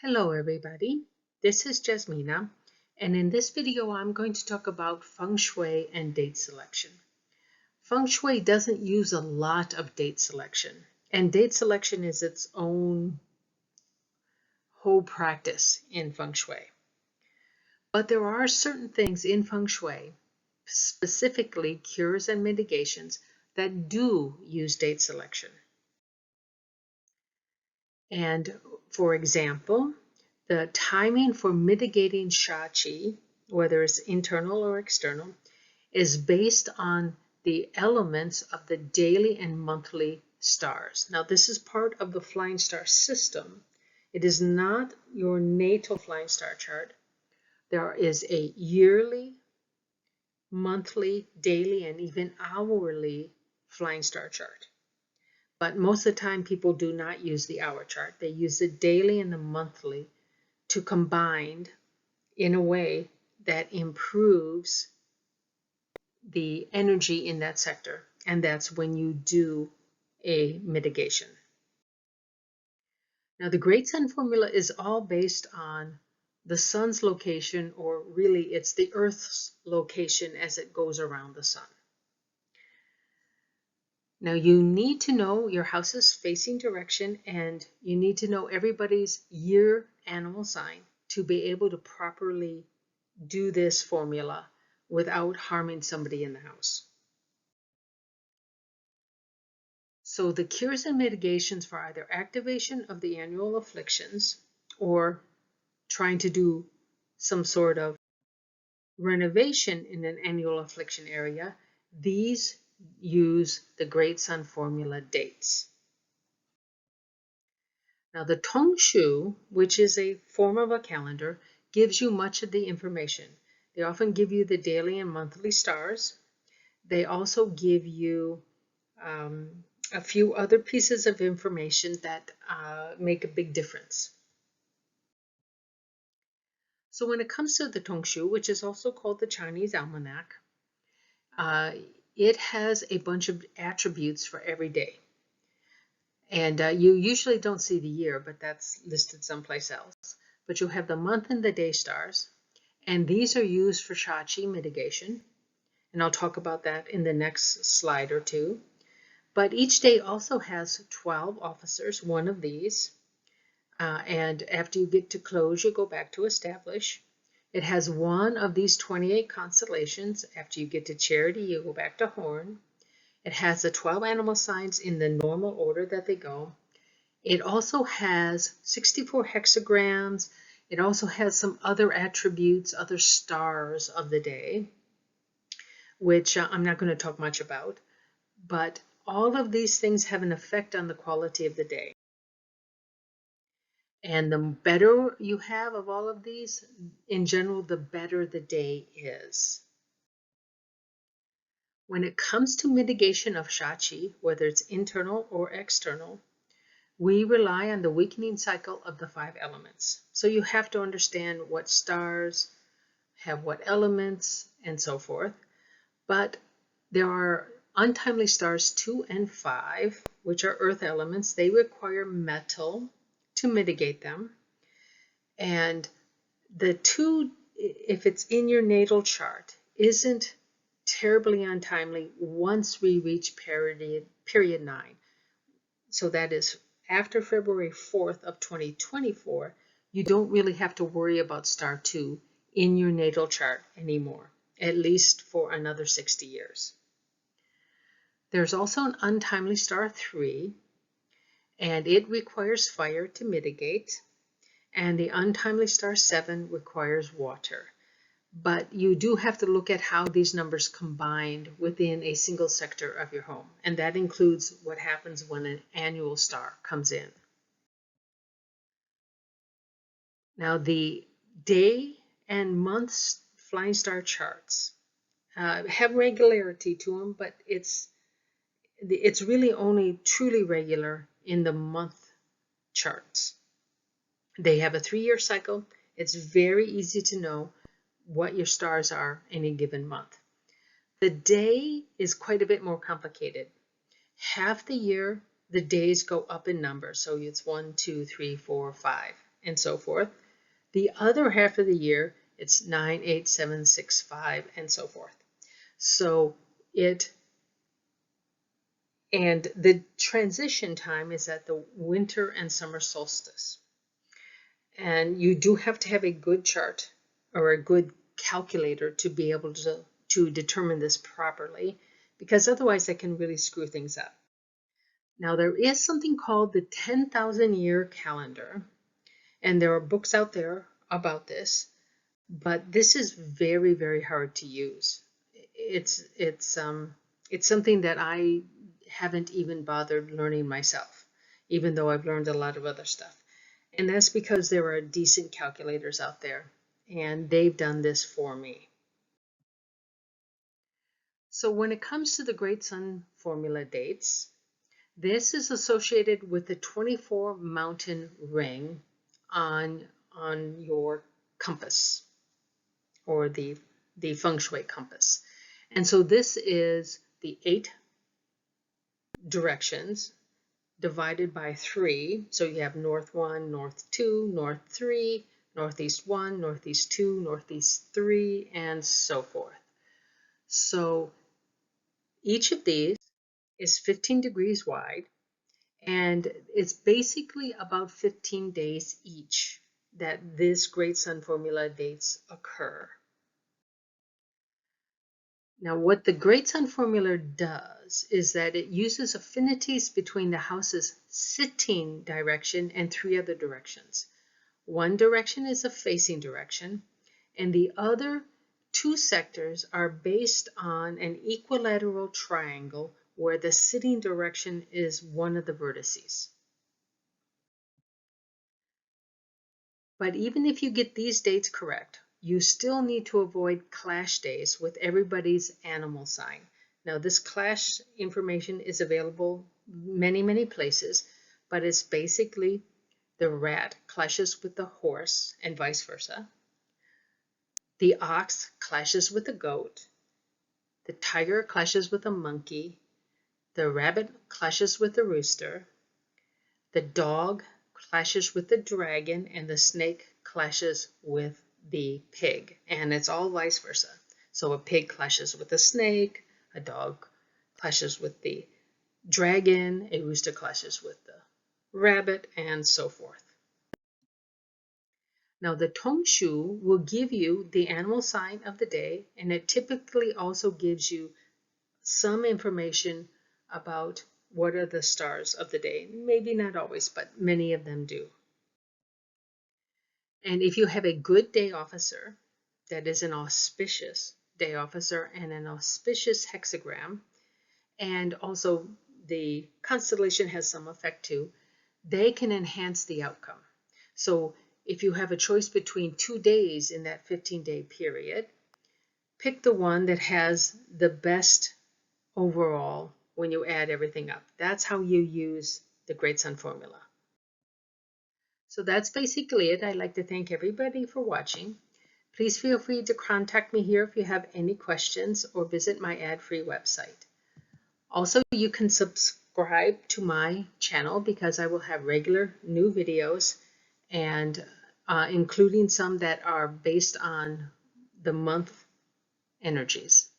Hello everybody, this is Jasmina, and in this video I'm going to talk about Feng Shui and date selection. Feng Shui doesn't use a lot of date selection, and date selection is its own whole practice in Feng Shui. But there are certain things in Feng Shui, specifically cures and mitigations, that do use date selection. And for example, the timing for mitigating Sha Chi, whether it's internal or external, is based on the elements of the daily and monthly stars. Now, this is part of the flying star system. It is not your natal flying star chart. There is a yearly, monthly, daily, and even hourly flying star chart. But most of the time, people do not use the hour chart. They use the daily and the monthly to combine in a way that improves the energy in that sector. And that's when you do a mitigation. Now, the Great Sun formula is all based on the sun's location, or really it's the Earth's location as it goes around the sun. Now, you need to know your house's facing direction, and you need to know everybody's year animal sign to be able to properly do this formula without harming somebody in the house. So the cures and mitigations for either activation of the annual afflictions or trying to do some sort of renovation in an annual affliction area, these use the Great Sun formula dates. Now the Tong Shu, which is a form of a calendar, gives you much of the information. They often give you the daily and monthly stars. They also give you a few other pieces of information that make a big difference. So when it comes to the Tong Shu, which is also called the Chinese Almanac, it has a bunch of attributes for every day. And you usually don't see the year, but that's listed someplace else. But you have the month and the day stars, and these are used for Sha Chi mitigation. And I'll talk about that in the next slide or two. But each day also has 12 officers, one of these. And after you get to close, you go back to establish. It has one of these 28 constellations. After you get to charity, you go back to horn. It has the 12 animal signs in the normal order that they go. It also has 64 hexagrams. It also has some other attributes, other stars of the day, which I'm not going to talk much about. But all of these things have an effect on the quality of the day. And the better you have of all of these, in general, the better the day is. When it comes to mitigation of Sha Chi, whether it's internal or external, we rely on the weakening cycle of the 5 elements. So you have to understand what stars have what elements and so forth. But there are untimely stars 2 and 5, which are earth elements. They require metal to mitigate them. And the 2, if it's in your natal chart, isn't terribly untimely once we reach period 9. So that is after February 4th of 2024, you don't really have to worry about star 2 in your natal chart anymore, at least for another 60 years. There's also an untimely star 3, and it requires fire to mitigate, and the untimely star 7 requires water. But you do have to look at how these numbers combined within a single sector of your home. And that includes what happens when an annual star comes in. Now, the day and month flying star charts have regularity to them, but it's really only truly regular in the month charts. They have a 3-year cycle. It's very easy to know what your stars are in a given month. The day is quite a bit more complicated. Half the year, the days go up in number. So it's 1, 2, 3, 4, 5. and so forth. The other half of the year, it's 9, 8, 7, 6, 5, and so forth. So and the transition time is at the winter and summer solstice. And you do have to have a good chart or a good calculator to be able to determine this properly, because otherwise that can really screw things up. Now, there is something called the 10,000 year calendar, and there are books out there about this, but this is very, very hard to use. It's something that I haven't even bothered learning myself, even though I've learned a lot of other stuff. And that's because there are decent calculators out there, and they've done this for me. So when it comes to the Great Sun formula dates, this is associated with the 24 mountain ring on your compass, or the Feng Shui compass. And so this is the 8 directions divided by 3. So you have north 1, north 2, north 3, northeast 1, northeast 2, northeast 3, and so forth. So each of these is 15 degrees wide, and it's basically about 15 days each that this Great Sun formula dates occur. Now, what the Great Sun formula does is that it uses affinities between the house's sitting direction and 3 other directions. One direction is a facing direction, and the other 2 sectors are based on an equilateral triangle where the sitting direction is one of the vertices. But even if you get these dates correct, you still need to avoid clash days with everybody's animal sign. Now, this clash information is available many, many places, but it's basically the rat clashes with the horse and vice versa. The ox clashes with the goat. The tiger clashes with a monkey. The rabbit clashes with the rooster. The dog clashes with the dragon, and the snake clashes with the pig. And it's all vice versa. So a pig clashes with a snake, a dog clashes with the dragon, a rooster clashes with the rabbit, and so forth. Now, the Tongshu will give you the animal sign of the day, and it typically also gives you some information about what are the stars of the day. Maybe not always, but many of them do. And if you have a good day officer, that is an auspicious day officer and an auspicious hexagram, and also the constellation has some effect too, they can enhance the outcome. So if you have a choice between 2 days in that 15-day period, pick the one that has the best overall when you add everything up. That's how you use the Great Sun formula. So that's basically it. I'd like to thank everybody for watching. Please feel free to contact me here if you have any questions, or visit my ad-free website. Also, you can subscribe to my channel because I will have regular new videos, and including some that are based on the month energies.